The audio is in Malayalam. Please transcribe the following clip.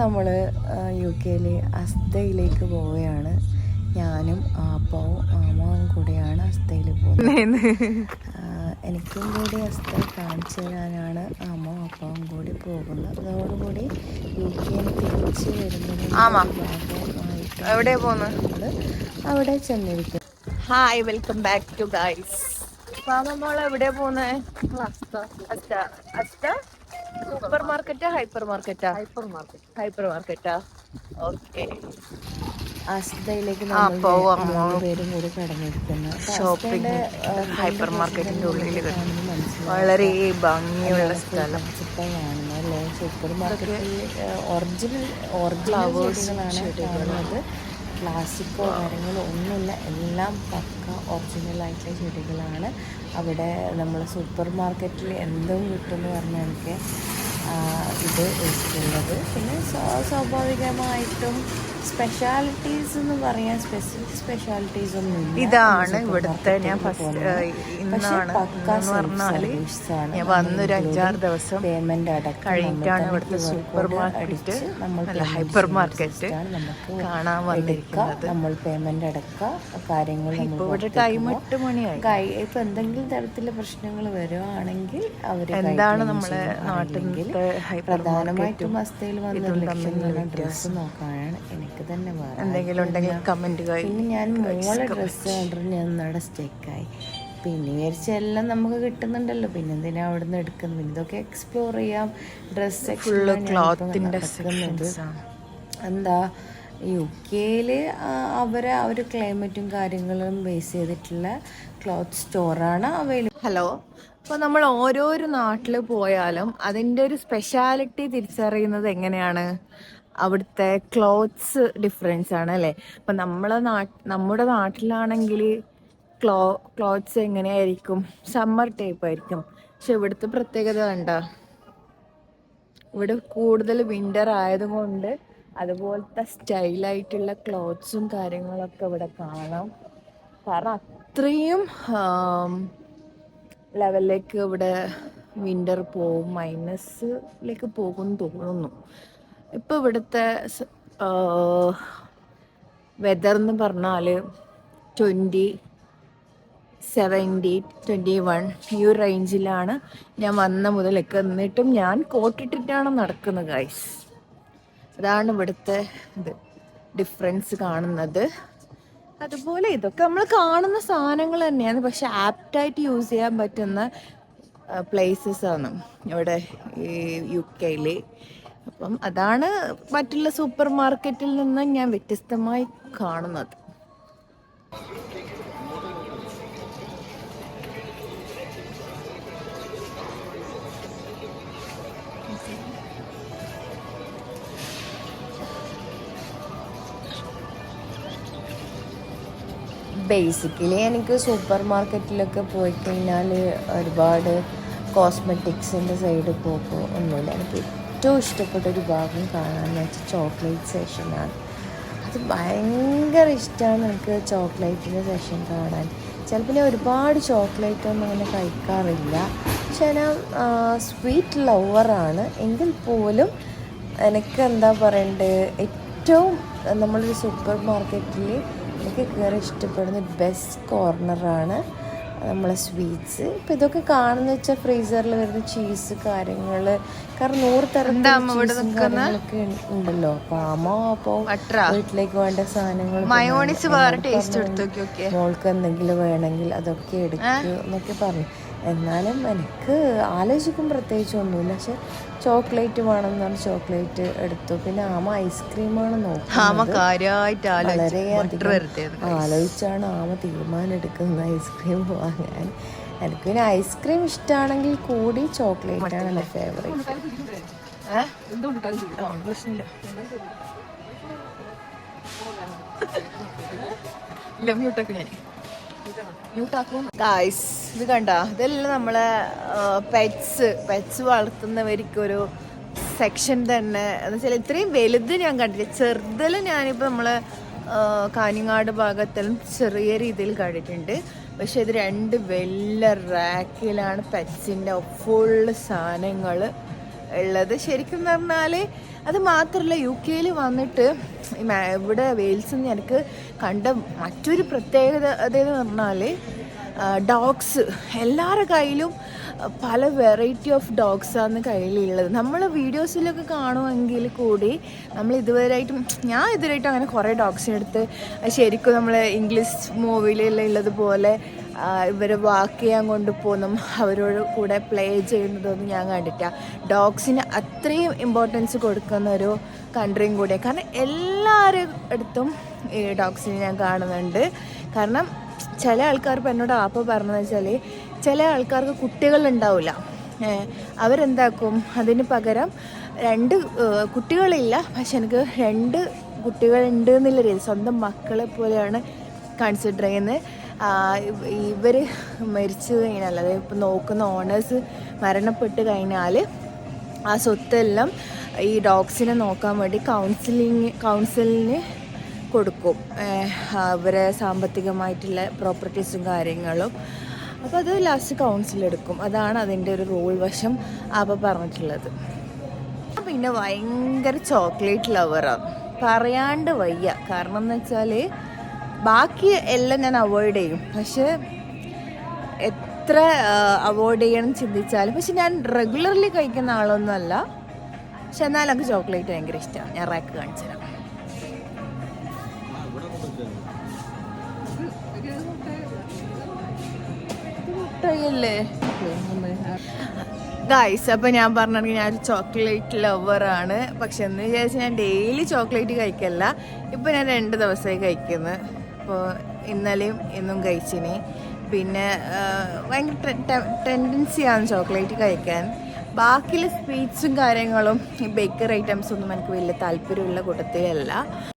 നമ്മൾ UK അസ്തയിലേക്ക് പോവുകയാണ്. ഞാനും ആപ്പാവും ആമാവും കൂടെയാണ് അസ്തയിൽ പോകുന്നത്. എനിക്കും കൂടി അസ്ത കാണിച്ചു തരാനാണ് ആമാവും അപ്പാവും കൂടി പോകുന്നത്. അതോടുകൂടി UK തിരിച്ച് വരുന്നതിന് എവിടെ പോകുന്നത് അവിടെ ചെന്നിരിക്കും. Hi, welcome back to guys. നമ്മൾ എവിടെ പോകുന്നത്? സൂപ്പർ മാർക്കറ്റാ ഹൈപ്പർ മാർക്കറ്റാ? ഹൈപ്പർ മാർക്കറ്റാ. ഓക്കെ, അസ്തയിലേക്ക് നമ്മൾ പേരും കൂടി കടന്നിരിക്കുന്നു. ഷോപ്പിംഗ് ഹൈപ്പർ മാർക്കറ്റിന്റെ ഉള്ളിൽ വളരെ ഭംഗിയുള്ള സ്ഥലം. കാണുന്നല്ലേ സൂപ്പർ മാർക്കറ്റിൽ ഒറിജിനൽ ചെടികളാണ്. പ്ലാസ്റ്റിക്കോ കാര്യങ്ങളോ ഒന്നുമില്ല, എല്ലാം പക്ക ഒറിജിനൽ ആയിട്ടുള്ള ചെടികളാണ്. അവിടെ നമ്മൾ സൂപ്പർ മാർക്കറ്റിൽ എന്തും കിട്ടുമെന്ന് പറഞ്ഞാൽ എനിക്ക് ഇത് ഇഷ്ടമുള്ളത്. പിന്നെ സ്വാഭാവികമായിട്ടും സ്പെഷ്യാലിറ്റീസ് എന്ന് പറയാൻ സ്പെസിഫിക് സ്പെഷ്യാലിറ്റീസ് ഒന്നും ഇല്ല. ഇതാണ് ഇവിടുത്തെ ഞാൻ വന്നൊരു 5-6 ദിവസം പേയ്മെന്റ് അടക്കം കഴിഞ്ഞിട്ടാണ് ഇവിടുത്തെ സൂപ്പർ മാർക്കറ്റ് ഹൈപ്പർ മാർക്കറ്റ് കാണാൻ വന്നിരിക്കുന്നത്. നമ്മൾ പേയ്മെന്റ് അടക്കം കാര്യങ്ങൾ ഇവിടെ ടൈം 8 മണിയായി. ഇപ്പൊ എന്തെങ്കിലും തരത്തിലുള്ള പ്രശ്നങ്ങൾ വരുവാണെങ്കിൽ എന്താണ് നമ്മളെ നാട്ടിൽ പ്രധാനമായിട്ടും അസ്തയിൽ വന്ന ഡ്രസ്സ് നോക്കാനാണ് എനിക്ക് തന്നെ എന്തെങ്കിലും ഉണ്ടെങ്കിൽ കമന്റ്. പിന്നെ ഞാൻ മോളെ ഡ്രസ്സ് കണ്ടിട്ട് ഞാൻ അവിടെ സ്റ്റേക്കായി. പിന്നെ വിചാരിച്ച എല്ലാം നമുക്ക് കിട്ടുന്നുണ്ടല്ലോ, പിന്നെ എന്തിനാ അവിടെ നിന്ന് എടുക്കുന്നത്? ഇതൊക്കെ എക്സ്പ്ലോർ ചെയ്യാം. ഡ്രസ്സ് ഫുള്ള് ക്ലോത്തിന്റെ എന്താ UK അവരെ ആ ഒരു ക്ലൈമറ്റും കാര്യങ്ങളും ബേസ് ചെയ്തിട്ടുള്ള ക്ലോത്ത് സ്റ്റോറാണ് അവൈലബിൾ. ഹലോ, അപ്പോൾ നമ്മൾ ഓരോരോ നാട്ടിൽ പോയാലും അതിൻ്റെ ഒരു സ്പെഷ്യാലിറ്റി തിരിച്ചറിയുന്നത് എങ്ങനെയാണ്? അവിടുത്തെ ക്ലോത്ത്സ് ഡിഫറൻസ് ആണ് അല്ലേ? അപ്പം നമ്മുടെ നാട്ടിലാണെങ്കിൽ ക്ലോത്ത്സ് എങ്ങനെയായിരിക്കും? സമ്മർ ടൈപ്പ് ആയിരിക്കും. പക്ഷെ ഇവിടുത്തെ പ്രത്യേകത കണ്ടോ? ഇവിടെ കൂടുതൽ വിൻ്റർ ആയതുകൊണ്ട് അതുപോലത്തെ സ്റ്റൈലായിട്ടുള്ള ക്ലോത്ത്സും കാര്യങ്ങളൊക്കെ ഇവിടെ കാണാം. കാരണം അത്രയും ലെവലിലേക്ക് ഇവിടെ വിൻ്റർ പോവും, മൈനസിലേക്ക് പോകും തോന്നുന്നു. ഇപ്പോൾ ഇവിടുത്തെ വെതർ എന്ന് പറഞ്ഞാൽ 20, 70, 21 ഈ ഒരു റേഞ്ചിലാണ് ഞാൻ വന്ന മുതലൊക്കെ. എന്നിട്ടും ഞാൻ കോട്ടിട്ടിട്ടാണ് നടക്കുന്നത് ഗൈസ്. അതാണ് ഇവിടുത്തെ ഡിഫറൻസ് കാണുന്നത്. അതുപോലെ ഇതൊക്കെ നമ്മൾ കാണുന്ന സാധനങ്ങൾ തന്നെയാണ്, പക്ഷെ ആപ്റ്റായിട്ട് യൂസ് ചെയ്യാൻ പറ്റുന്ന പ്ലേസസ് ആണ് ഇവിടെ ഈ UK. അപ്പം അതാണ് മറ്റുള്ള സൂപ്പർ മാർക്കറ്റിൽ നിന്ന് ഞാൻ വ്യത്യസ്തമായി കാണുന്നത്. ബേസിക്കലി എനിക്ക് സൂപ്പർ മാർക്കറ്റിലൊക്കെ പോയി കഴിഞ്ഞാൽ ഒരുപാട് കോസ്മെറ്റിക്സിൻ്റെ സൈഡ് പോകുമ്പോൾ ഒന്നുമില്ല. എനിക്ക് ഏറ്റവും ഇഷ്ടപ്പെട്ടൊരു ഭാഗം കാണാമെന്ന് വെച്ചാൽ ചോക്ലേറ്റ് സെഷനാണ്. അത് ഭയങ്കര ഇഷ്ടമാണ് എനിക്ക് ചോക്ലേറ്റിൻ്റെ സെഷൻ കാണാൻ. ചിലപ്പോൾ ഞാൻ ഒരുപാട് ചോക്ലേറ്റ് ഒന്നും അങ്ങനെ കഴിക്കാറില്ല, പക്ഷെ ഞാൻ സ്വീറ്റ് ലവറാണ്. എങ്കിൽ പോലും എനിക്ക് എന്താ പറയണ്ടേ, ഏറ്റവും നമ്മളൊരു സൂപ്പർ മാർക്കറ്റിൽ എനിക്ക് കയറി ഇഷ്ടപ്പെടുന്ന ബെസ്റ്റ് കോർണറാണ് നമ്മളെ സ്വീറ്റ്സ്. ഇപ്പം ഇതൊക്കെ കാണുന്ന വെച്ചാൽ ഫ്രീസറിൽ വരുന്ന ചീസ് കാര്യങ്ങൾ, കാരണം 100 തരത്തിലുള്ള കാര്യങ്ങളൊക്കെ ഉണ്ടല്ലോ. അപ്പോൾ വീട്ടിലേക്ക് വേണ്ട സാധനങ്ങൾ മോൾക്ക് എന്തെങ്കിലും വേണമെങ്കിൽ അതൊക്കെ എടുക്കുക എന്നൊക്കെ പറഞ്ഞു. എന്നാലും എനിക്ക് ആലോചിക്കും പ്രത്യേകിച്ച് ഒന്നുമില്ല, പക്ഷെ ചോക്ലേറ്റ് വേണമെന്ന് പറഞ്ഞ് ചോക്ലേറ്റ് എടുത്തു. പിന്നെ ഐസ്ക്രീമാണ് നോക്കുന്നത്. വളരെയധികം ആലോചിച്ചാണ് തീരുമാനം എടുക്കുന്നത് ഐസ്ക്രീം വാങ്ങാൻ. എനിക്ക് പിന്നെ ഐസ്ക്രീം ഇഷ്ടമാണെങ്കിൽ കൂടി ചോക്ലേറ്റാണ് എൻ്റെ ഫേവറേറ്റ്. ഗായ്സ്, ഇത് കണ്ട, ഇതെല്ലാം നമ്മളെ പെറ്റ്സ് വളർത്തുന്നവർക്കൊരു സെക്ഷൻ തന്നെ. എന്ന് വെച്ചാൽ ഇത്രയും വലുത് ഞാൻ കണ്ടില്ല. ചെറുതിൽ ഞാനിപ്പോൾ നമ്മളെ കാഞ്ഞങ്ങാട് ഭാഗത്തെല്ലാം ചെറിയ രീതിയിൽ കണ്ടിട്ടുണ്ട്. പക്ഷെ ഇത് 2 വലിയ റാക്കിലാണ് പെറ്റ്സിൻ്റെ ഫുള്ള് സാധനങ്ങൾ ഉള്ളത്. ശരിക്കും പറഞ്ഞാൽ അത് മാത്രമല്ല UK വന്നിട്ട് ഇവിടെ വെയിൽസിൽ നിന്ന് എനിക്ക് കണ്ട മറ്റൊരു പ്രത്യേകത അതെന്ന് പറഞ്ഞാൽ ഡോഗ്സ് എല്ലാവരുടെ കയ്യിലും പല വെറൈറ്റി ഓഫ് ഡോഗ്സാണ് കയ്യിലുള്ളത്. നമ്മൾ വീഡിയോസിലൊക്കെ കാണുമെങ്കിൽ കൂടി ഞാൻ ഇതുവരെയായിട്ടും അങ്ങനെ കുറേ ഡോഗ്സിനെടുത്ത് ശരിക്കും നമ്മൾ ഇംഗ്ലീഷ് മൂവിയിലുള്ളതുപോലെ ഇവരെ വാക്ക് ചെയ്യാൻ കൊണ്ടുപോകുന്നതും അവരോട് കൂടെ പ്ലേ ചെയ്യുന്നതൊന്നും ഞാൻ കണ്ടിട്ടില്ല. ഡോഗ്സിന് അത്രയും ഇമ്പോർട്ടൻസ് കൊടുക്കുന്ന ഒരു കൺട്രിയും കൂടിയാണ്. കാരണം എല്ലാവരുടെ അടുത്തും ഈ ഡോഗ്സിനെ ഞാൻ കാണുന്നുണ്ട്. കാരണം ചില ആൾക്കാർ ഇപ്പം എന്നോട് പറഞ്ഞതെന്ന് വെച്ചാൽ ചില ആൾക്കാർക്ക് കുട്ടികളുണ്ടാവില്ല. അവരെന്താക്കും, അതിന് പകരം 2 കുട്ടികളില്ല, പക്ഷെ എനിക്ക് 2 കുട്ടികളുണ്ട് എന്നുള്ള രീതി സ്വന്തം മക്കളെ പോലെയാണ് കൺസിഡർ ചെയ്യുന്നത്. ഇവർ മരിച്ചു കഴിഞ്ഞാൽ, അതായത് ഇപ്പം നോക്കുന്ന ഓണേഴ്സ് മരണപ്പെട്ട് കഴിഞ്ഞാൽ ആ സ്വത്തെല്ലാം ഈ ഡോഗ്സിനെ നോക്കാൻ വേണ്ടി കൗൺസിലിന് കൊടുക്കും, അവരെ സാമ്പത്തികമായിട്ടുള്ള പ്രോപ്പർട്ടീസും കാര്യങ്ങളും. അപ്പോൾ അത് ലാസ്റ്റ് കൗൺസിലെടുക്കും. അതാണ് അതിൻ്റെ ഒരു റൂൾ വശം പറഞ്ഞിട്ടുള്ളത്. പിന്നെ ഭയങ്കര ചോക്ലേറ്റ് ലവറാണ്, പറയാണ്ട് വയ്യ. കാരണം എന്ന് വെച്ചാൽ ബാക്കി എല്ലാം ഞാൻ അവോയ്ഡ് ചെയ്യും, പക്ഷെ എത്ര അവോയ്ഡ് ചെയ്യണം ചിന്തിച്ചാലും, പക്ഷെ ഞാൻ റെഗുലർലി കഴിക്കുന്ന ആളൊന്നുമല്ല. പക്ഷെ എന്നാലും എനിക്ക് ചോക്ലേറ്റ് ഭയങ്കര ഇഷ്ടമാണ്. ഞാൻ റാക്ക് കാണിച്ചു തരാം. ഗൈസ്, അപ്പം ഞാൻ പറഞ്ഞിട്ടുണ്ടെങ്കിൽ ഞാനൊരു ചോക്ലേറ്റ് ലവറാണ്. പക്ഷെ എന്ന് വിചാരിച്ചാൽ ഞാൻ ഡെയിലി ചോക്ലേറ്റ് കഴിക്കല്ല. ഇപ്പോൾ ഞാൻ 2 ദിവസമായി കഴിക്കുന്നത്. അപ്പോൾ ഇന്നലെയും ഇന്നും കഴിച്ചിന്. പിന്നെ ഭയങ്കര ടെൻഡൻസിയാണ് ചോക്ലേറ്റ് കഴിക്കാൻ. ബാക്കിയുള്ള സ്വീറ്റ്സും കാര്യങ്ങളും ഈ ബേക്കറി ഐറ്റംസൊന്നും എനിക്ക് വലിയ താല്പര്യമുള്ള കൂട്ടത്തിലല്ല.